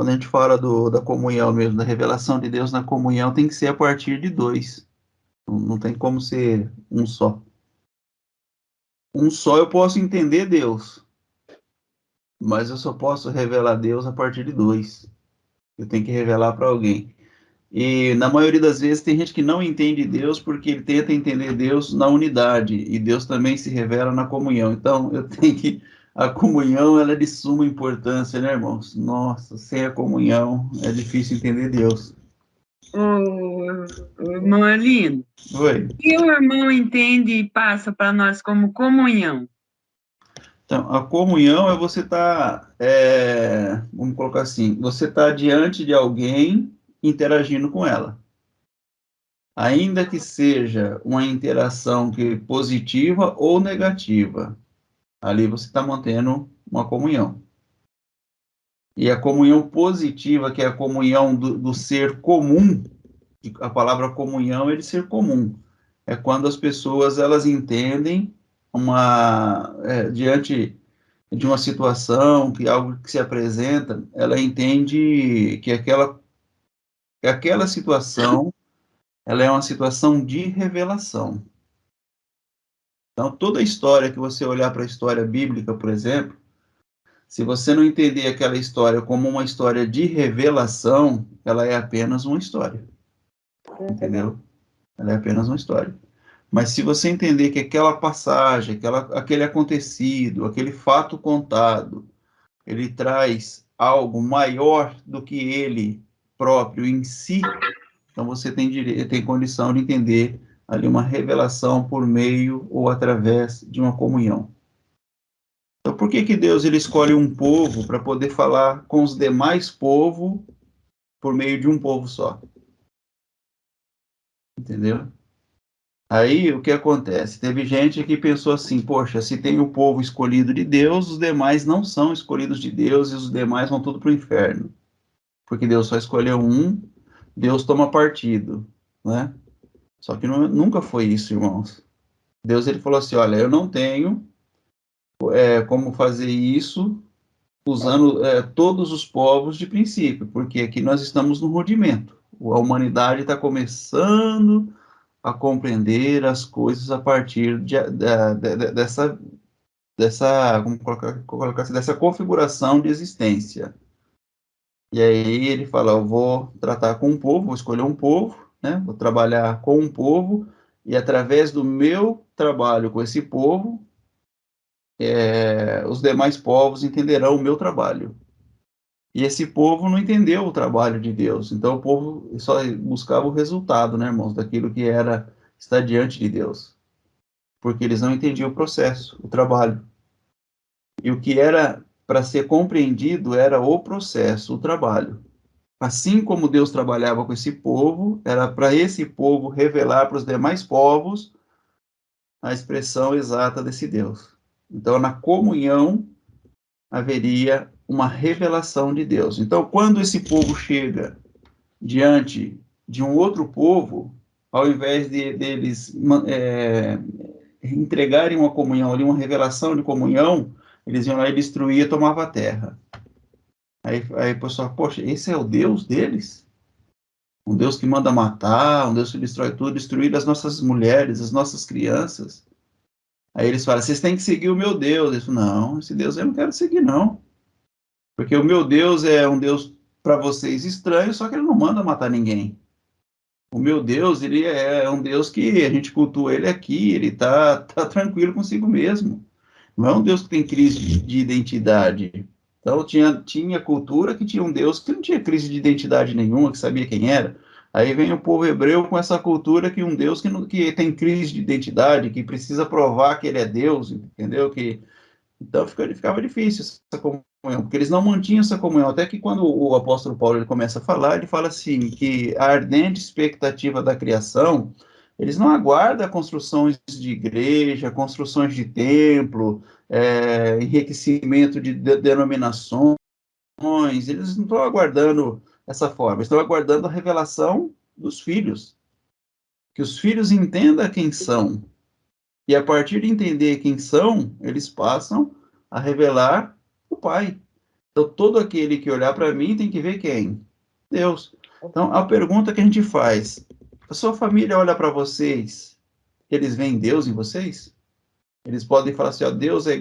quando a gente fala da comunhão mesmo, da revelação de Deus na comunhão, tem que ser a partir de dois. Não tem como ser um só. Um só eu posso entender Deus, mas eu só posso revelar Deus a partir de dois. Eu tenho que revelar para alguém. E na maioria das vezes tem gente que não entende Deus porque ele tenta entender Deus na unidade e Deus também se revela na comunhão. Então eu tenho que a comunhão ela é de suma importância, né, irmãos? Nossa, sem a comunhão é difícil entender Deus. O irmão Elino, Oi. o que o irmão entende e passa para nós como comunhão? Então, a comunhão é você estar, vamos colocar assim, você está diante de alguém interagindo com ela. Ainda que seja uma interação positiva ou negativa, ali você está mantendo uma comunhão. E a comunhão positiva, que é a comunhão do ser comum, a palavra comunhão é de ser comum, é quando as pessoas elas entendem diante de uma situação, que algo que se apresenta, ela entende que aquela situação ela é uma situação de revelação. Então, toda a história que você olhar para a história bíblica, por exemplo, se você não entender aquela história como uma história de revelação, ela é apenas uma história, entendeu? Ela é apenas uma história. Mas se você entender que aquela passagem, aquele acontecido, aquele fato contado, ele traz algo maior do que ele próprio em si, então você tem condição de entender ali uma revelação por meio ou através de uma comunhão. Então, por que que Deus ele escolhe um povo para poder falar com os demais povos por meio de um povo só? Entendeu? Aí, o que acontece? Teve gente que pensou assim, poxa, se tem o povo escolhido de Deus, os demais não são escolhidos de Deus e os demais vão tudo para o inferno. Porque Deus só escolheu um, Deus toma partido, né? Só que nunca foi isso, irmãos. Deus ele falou assim, olha, eu não tenho como fazer isso usando todos os povos de princípio, porque aqui nós estamos no rudimento. A humanidade está começando a compreender as coisas a partir dessa, como colocar assim, dessa configuração de existência. E aí ele fala, eu vou tratar com um povo, vou escolher um povo, né? Vou trabalhar com um povo, e através do meu trabalho com esse povo, os demais povos entenderão o meu trabalho. E esse povo não entendeu o trabalho de Deus. Então o povo só buscava o resultado, né, irmãos, daquilo que era estar diante de Deus. Porque eles não entendiam o processo, o trabalho. E o que era para ser compreendido era o processo, o trabalho. Assim como Deus trabalhava com esse povo, era para esse povo revelar para os demais povos a expressão exata desse Deus. Então, na comunhão, haveria uma revelação de Deus. Então, quando esse povo chega diante de um outro povo, ao invés deles entregarem uma comunhão ali, uma revelação de comunhão, eles iam lá e destruíam e tomavam a terra. Aí o pessoal, poxa, esse é o Deus deles? Um Deus que manda matar, um Deus que destrói tudo, destruir as nossas mulheres, as nossas crianças. Aí eles falam, vocês têm que seguir o meu Deus. Eles falam, não, esse Deus eu não quero seguir, não. Porque o meu Deus é um Deus para vocês estranho, só que ele não manda matar ninguém. O meu Deus, ele é um Deus que a gente cultua ele aqui, ele tá tranquilo consigo mesmo. Não é um Deus que tem crise de identidade. Então, tinha cultura que tinha um Deus que não tinha crise de identidade nenhuma, que sabia quem era. Aí vem o povo hebreu com essa cultura que um Deus que tem crise de identidade, que precisa provar que ele é Deus, entendeu? Então ficava difícil essa comunhão, porque eles não mantinham essa comunhão. Até que quando o apóstolo Paulo ele começa a falar, ele fala assim, que a ardente expectativa da criação, eles não aguardam construções de igreja, construções de templo, enriquecimento de denominações, eles não estão aguardando essa forma, eles estão aguardando a revelação dos filhos, que os filhos entendam quem são, e a partir de entender quem são, eles passam a revelar o Pai. Então, todo aquele que olhar para mim tem que ver quem? Deus. Então, a pergunta que a gente faz, a sua família olha para vocês, eles veem Deus em vocês? Eles podem falar assim, ó, Deus é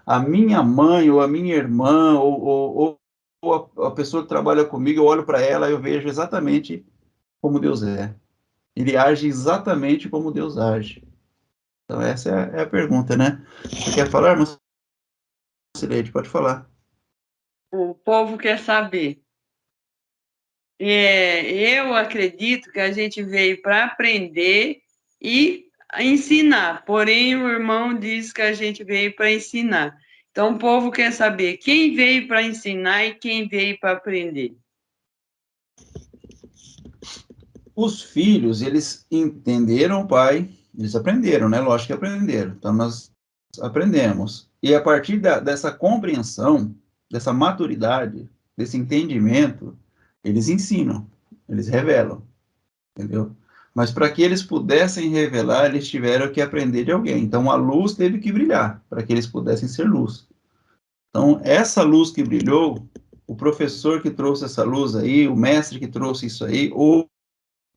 a minha mãe, ou a minha irmã, ou a pessoa que trabalha comigo, eu olho para ela e eu vejo exatamente como Deus é. Ele age exatamente como Deus age. Então, essa é a pergunta, né? Você quer falar, irmã Cileide? Pode falar. O povo quer saber. Eu acredito que a gente veio para aprender e ensinar, porém o irmão diz que a gente veio para ensinar. Então o povo quer saber quem veio para ensinar e quem veio para aprender. Os filhos, eles entenderam o pai, eles aprenderam, né? Lógico que aprenderam. Então, nós aprendemos. E a partir dessa compreensão, dessa maturidade, desse entendimento, eles ensinam, eles revelam, entendeu? Mas para que eles pudessem revelar, eles tiveram que aprender de alguém. Então, a luz teve que brilhar para que eles pudessem ser luz. Então, essa luz que brilhou, o professor que trouxe essa luz aí, o mestre que trouxe isso aí,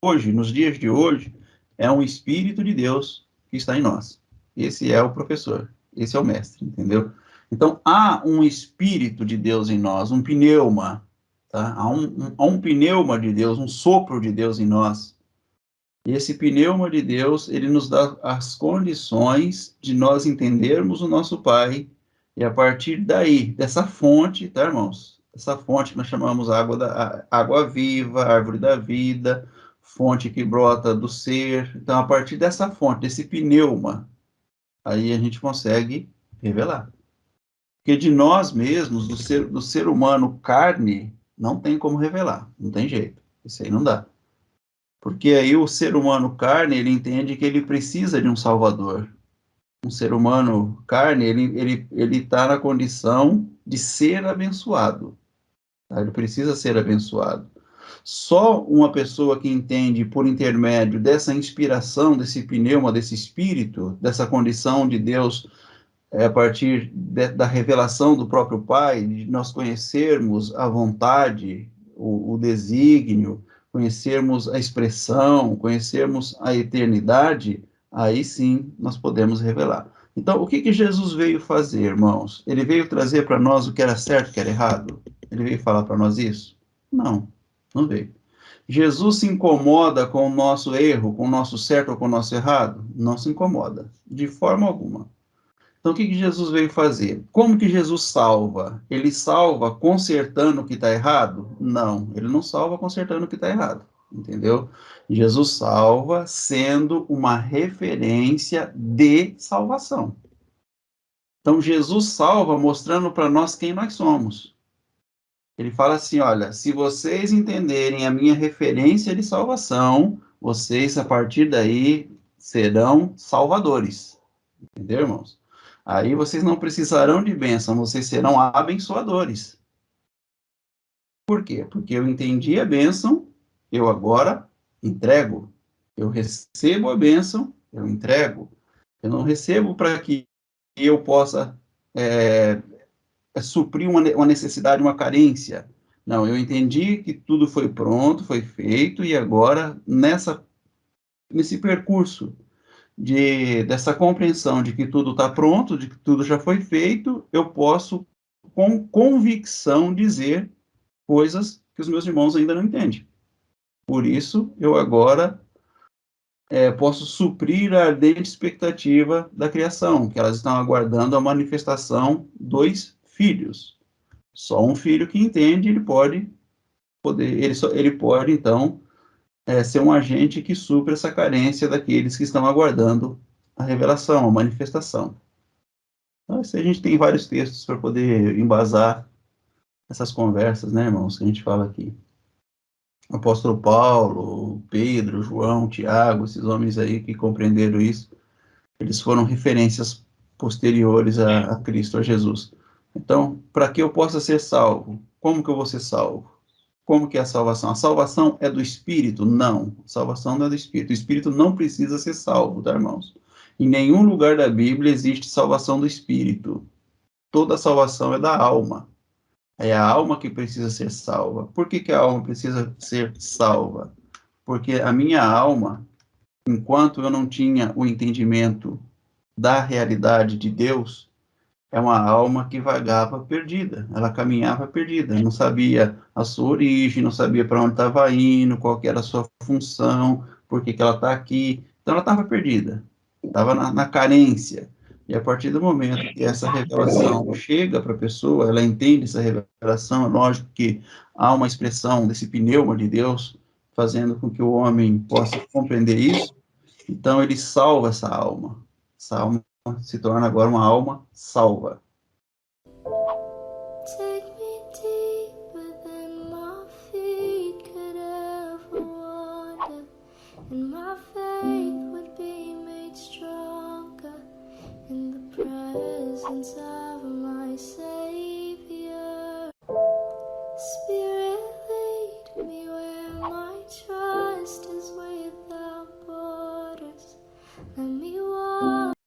hoje, nos dias de hoje, é um Espírito de Deus que está em nós. Esse é o professor, esse é o mestre, entendeu? Então, há um Espírito de Deus em nós, um pneuma, tá? Há um pneuma de Deus, um sopro de Deus em nós. E esse pneuma de Deus, ele nos dá as condições de nós entendermos o nosso Pai, e a partir daí, dessa fonte, tá, irmãos? Essa fonte que nós chamamos água viva, árvore da vida, fonte que brota do ser. Então, a partir dessa fonte, desse pneuma, aí a gente consegue revelar. Porque de nós mesmos, do ser humano carne, não tem como revelar, não tem jeito. Isso aí não dá. Porque aí o ser humano carne, ele entende que ele precisa de um salvador. Um ser humano carne, ele está na condição de ser abençoado. Tá? Ele precisa ser abençoado. Só uma pessoa que entende por intermédio dessa inspiração, desse pneuma, desse espírito, dessa condição de Deus, a partir da revelação do próprio Pai, de nós conhecermos a vontade, o desígnio, conhecermos a expressão, conhecermos a eternidade, aí sim nós podemos revelar. Então, o que que Jesus veio fazer, irmãos? Ele veio trazer para nós o que era certo e o que era errado? Ele veio falar para nós isso? Não, não veio. Jesus se incomoda com o nosso erro, com o nosso certo ou com o nosso errado? Não se incomoda, de forma alguma. Então, o que que Jesus veio fazer? Como que Jesus salva? Ele salva consertando o que está errado? Não, ele não salva consertando o que está errado, entendeu? Jesus salva sendo uma referência de salvação. Então, Jesus salva mostrando para nós quem nós somos. Ele fala assim, olha, se vocês entenderem a minha referência de salvação, vocês, a partir daí, serão salvadores. Entendeu, irmãos? Aí vocês não precisarão de bênção, vocês serão abençoadores. Por quê? Porque eu entendi a bênção, eu agora entrego. Eu recebo a bênção, eu entrego. Eu não recebo para que eu possa suprir uma necessidade, uma carência. Não, eu entendi que tudo foi pronto, foi feito, e agora, nesse percurso dessa compreensão de que tudo está pronto, de que tudo já foi feito, eu posso, com convicção, dizer coisas que os meus irmãos ainda não entendem. Por isso, eu agora posso suprir a ardente expectativa da criação, que elas estão aguardando a manifestação dos filhos. Só um filho que entende, ele pode, então, ser um agente que supra essa carência daqueles que estão aguardando a revelação, a manifestação. Então, isso a gente tem vários textos para poder embasar essas conversas, né, irmãos, que a gente fala aqui. O apóstolo Paulo, Pedro, João, Tiago, esses homens aí que compreenderam isso, eles foram referências posteriores a Cristo, a Jesus. Então, para que eu possa ser salvo, como que eu vou ser salvo? Como que é a salvação? A salvação é do Espírito? Não. A salvação não é do Espírito. O Espírito não precisa ser salvo, tá, irmãos? Em nenhum lugar da Bíblia existe salvação do Espírito. Toda salvação é da alma. É a alma que precisa ser salva. Por que que a alma precisa ser salva? Porque a minha alma, enquanto eu não tinha o entendimento da realidade de Deus, é uma alma que vagava perdida, ela caminhava perdida, não sabia a sua origem, não sabia para onde estava indo, qual que era a sua função, por que que ela está aqui. Então ela estava perdida, estava na carência. E a partir do momento que essa revelação chega para a pessoa, ela entende essa revelação, é lógico que há uma expressão desse pneuma de Deus, fazendo com que o homem possa compreender isso, então ele salva essa alma. Essa alma se torna agora uma alma salva. Take me deeper than my feet could ever wander, and my faith would be made stronger in the presence of my Savior. Spirit, lead me where my trust